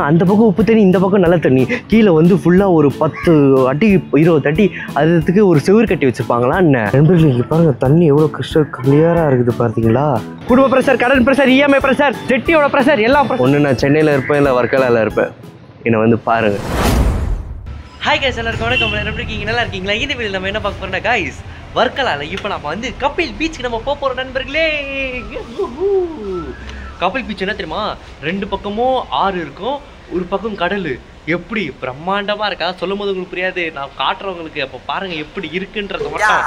அந்த பக்கம் உப்பு தண்ணி, இந்த பக்கம் நல்ல தண்ணி. கீழே வந்து ஃபுல்லாக ஒரு 10 அடி 20 அடி அதுக்கு ஒரு செவுர் கட்டி வச்சுருப்பாங்களா என்ன நண்பர்களுக்கு. பாருங்க தண்ணி எவ்வளோ கிறிஸ்டல் கிளியராக இருக்குது பார்த்தீங்களா. குடும்ப ப்ரெஷர், கடன் ப்ரெஷர், இஎம்ஐ ப்ரெஷர், ஜெட்டியோட ப்ரெஷர் எல்லாம். ஒன்று நான் சென்னையில் இருப்பேன், இல்லை வர்க்கலாவில் இருப்பேன். என்னை வந்து பாருங்கள். ஹாய் கைஸ், எல்லாருக்கும் வணக்கம். எப்படி இருக்கீங்க? நல்லா இருக்கீங்களா? இந்த வீடியோ நம்ம என்ன பார்க்க போகிறோம்னா கைஸ், வர்க்கலாவில் இப்போ நம்ம வந்து கபில் பீச்சுக்கு நம்ம போக போகிறோம் நண்பர்களே. கபில் பீச் என்ன தெரியுமா, 2 பக்கமும் ஆறு இருக்கும், ஒரு பக்கம் கடல். எப்படி பிரம்மாண்டமாக இருக்கா, சொல்லும் போது உங்களுக்கு புரியாது, நான் காட்டுறவங்களுக்கு. அப்போ பாருங்கள் எப்படி இருக்குன்றது மட்டும்.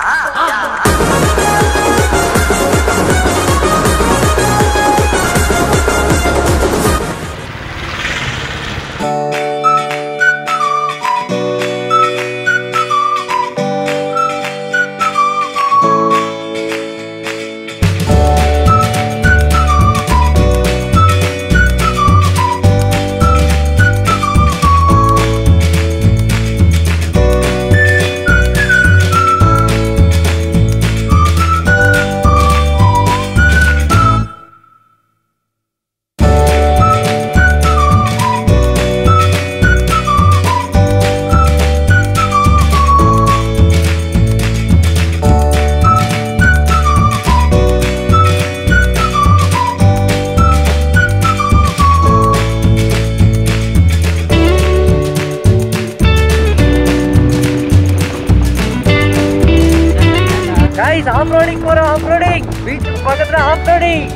ఆఫ్రోడింగ్ పోరా, ఆఫ్రోడింగ్ బీచ్ పక్కన ఆఫ్రోడింగ్.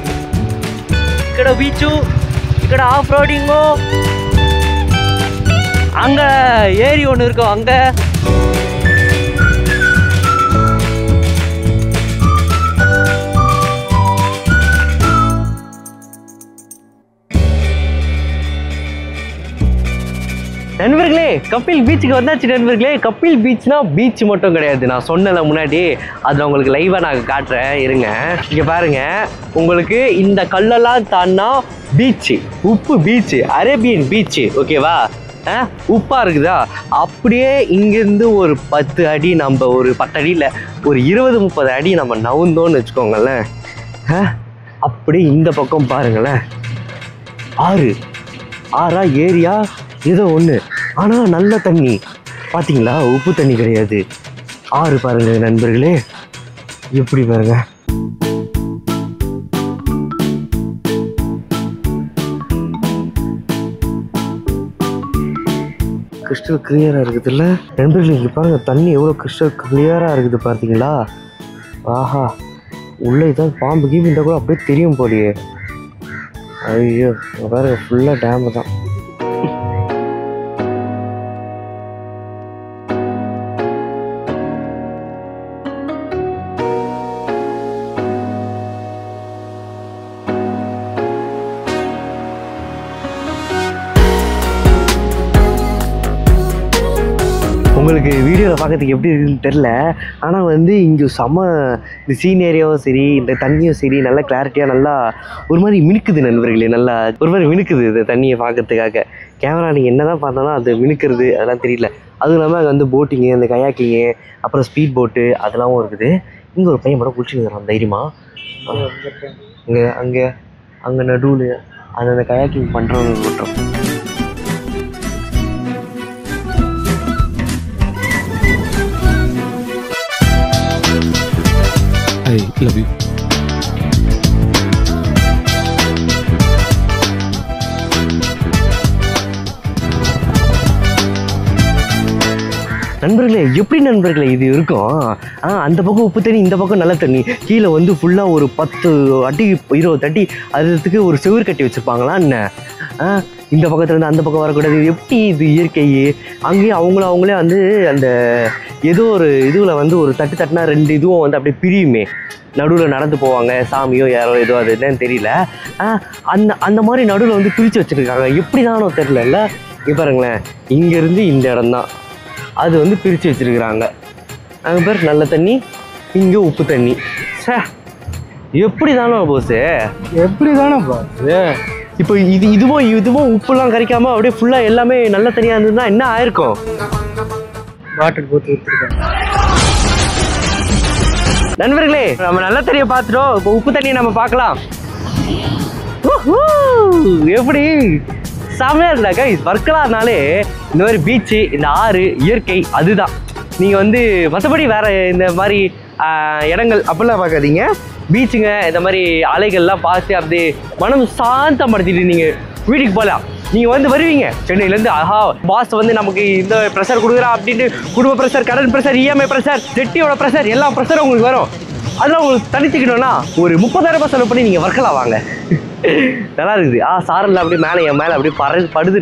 ఇక్కడ బీచ్, ఇక్కడ ఆఫ్రోడింగ్. அங்க ஏரி ஒன்று இருக்கும் அங்க. நண்பர்களே, கபில் பீச்சுக்கு வந்தாச்சு நண்பர்களே. கபில் பீச்னா பீச் மட்டும் கிடையாது, நான் சொன்னல முன்னாடி. அதில் உங்களுக்கு லைவாக நான் காட்டுறேன் இருங்க. இங்கே பாருங்க, உங்களுக்கு இந்த கல்லெல்லாம் தாண்டா பீச்சு, உப்பு பீச்சு, அரேபியன் பீச்சு. ஓகேவா? உப்பாக இருக்குதா? அப்படியே இங்கேருந்து ஒரு 10 அடி, நம்ம ஒரு 10 அடியில் ஒரு 20-30 அடி நம்ம நவுந்தோன்னு வச்சுக்கோங்களேன். அப்படியே இந்த பக்கம் பாருங்களேன், ஆறா ஏரியா ஏதோ ஒன்று, ஆனால் நல்ல தண்ணி. பார்த்தீங்களா, உப்பு தண்ணி கிடையாது, ஆறு. பாருங்க நண்பர்களே, எப்படி பாருங்க. கிறிஸ்டல் கிளியராக இருக்குதுல்ல நண்பர்களே. இங்கே பாருங்க, தண்ணி எவ்வளோ கிறிஸ்டல் கிளியராக இருக்குது பார்த்தீங்களா. ஆஹா, உள்ளே தான் பாம்பு கீம்பு இருந்தால் கூட அப்படியே தெரியும் போலியே. ஐயோ பாருங்க, ஃபுல்லாக டேமு தான். உங்களுக்கு வீடியோவில் பார்க்கறதுக்கு எப்படி இருக்குதுன்னு தெரில, ஆனால் வந்து இங்கே இந்த சீனேரியாவும் சரி, இந்த தண்ணியும் சரி, நல்லா கிளாரிட்டியாக, நல்லா ஒரு மாதிரி மினுக்குது நண்பர்களே. நல்லா ஒரு மாதிரி மினுக்குது இந்த தண்ணியை பார்க்கறதுக்காக. கேமரா நீங்கள் என்ன தான் பார்த்தாலும் அது மினுக்கிறது அதெல்லாம் தெரியல. அதுவும் இல்லாமல் அங்கே வந்து போட்டிங்கு, அந்த கயாக்கிங்கு, அப்புறம் ஸ்பீட் போட்டு அதெல்லாமும் இருக்குது. இங்கே ஒரு பையன் மட்டும் குளிச்சுட்டு வரான் தைரியமாக. அங்கே நடுவில் அந்த கயாக்கிங் பண்ணுறவங்க மட்டும். I love you. நண்பர்களே, எப்படி நண்பர்களே இது இருக்கும்? அந்த பக்கம் உப்பு தண்ணி, இந்த பக்கம் நல்ல தண்ணி. கீழே வந்து ஃபுல்லாக ஒரு 10 அடி 20 அடி அதுக்கு ஒரு செவுர் கட்டி வச்சுருப்பாங்களா என்ன. இந்த பக்கத்துலேருந்து அந்த பக்கம் வரக்கூடாது. எப்படி இது இயற்கை? அங்கேயும் அவங்களே வந்து அந்த ஏதோ ஒரு இதுவில் வந்து ஒரு தட்டுனா 2 இதுவும் வந்து அப்படியே பிரியுமே, நடுவில் நடந்து போவாங்க, சாமியோ யாரோ ஏதோ, அது என்னன்னு தெரியல. அந்த மாதிரி நடுவில் வந்து பிரித்து வச்சுருக்காங்க. எப்படி தானோ தெரில. இங்கே பாருங்களேன், இங்கேருந்து இந்த இடம்தான் அது வந்து பிரித்து வச்சுருக்குறாங்க. அங்கே பேர் நல்ல தண்ணி, இங்கே உப்பு தண்ணி. எப்படி தானோ போஸு, எப்படி தானே பாஸு. இப்போ இதுவும் உப்புலாம் கரைக்காமல் அப்படியே ஃபுல்லாக எல்லாமே நல்ல தண்ணியாக இருந்ததுன்னா என்ன ஆயிருக்கும்? பாட்டில் போட்டு வச்சுருக்காங்க. நண்பர்களே, நம்ம நல்ல தண்ணியை பார்த்துட்டோம். இப்போ உப்பு தண்ணியை நம்ம பார்க்கலாம். எப்படி செமையாக இருக்குடா கைஸ். வர்க்கலானாலே இந்த மாதிரி பீச்சு, இந்த ஆறு, இயற்கை அதுதான். நீங்கள் வந்து மற்றபடி வேறு இந்த மாதிரி இடங்கள் அப்படிலாம் பார்க்காதீங்க. பீச்சுங்க இந்த மாதிரி அலைகள்லாம் பார்த்து அப்படியே மனம் சாந்தப்படுத்திட்டு நீங்கள் வீட்டுக்கு போகலாம். நீங்கள் வந்து வருவீங்க சென்னையிலேருந்து, ஆஹா பாஸ் வந்து நமக்கு இந்த ப்ரெஷர் கொடுக்குறா அப்படின்ட்டு குடும்ப ப்ரெஷர், கடன் ப்ரெஷர், இஎம்ஐ ப்ரெஷர், ஜெட்டியோட ப்ரெஷர், எல்லா ப்ரெஷரும் உங்களுக்கு வரும். அதெல்லாம் உங்களுக்கு தனித்துக்கணும்னா ஒரு 30,000 செலவு பண்ணி நீங்கள் வர்க்கலாம் வாங்க. நல்லா இருக்குது. சாரல் அப்படியே மேலே என் மேலே அப்படியே படுது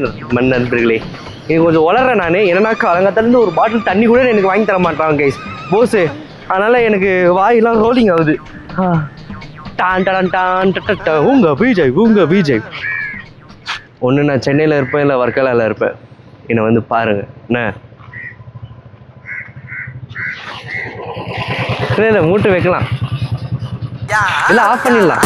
நண்பர்களே. எனக்கு கொஞ்சம் வளர்றேன் நான். என்னன்னா காலங்கத்திலேருந்து ஒரு பாட்டில் தண்ணி கூட எனக்கு வாங்கி தர மாட்டாங்க கைஸ் போஸு. அதனால் எனக்கு வாயெல்லாம் ரோலிங் ஆகுது. டான் டான் டான் டட்ட உங்க விஜய். ஒன்று நான் சென்னையில் இருப்பேன், இல்லை வர்க்கலாவில் இருப்பேன். என்னை வந்து பாருங்கள் என்ன. இல்லை மூட்டை வைக்கலாம், இல்லை ஆஃப் பண்ணிடலாம்.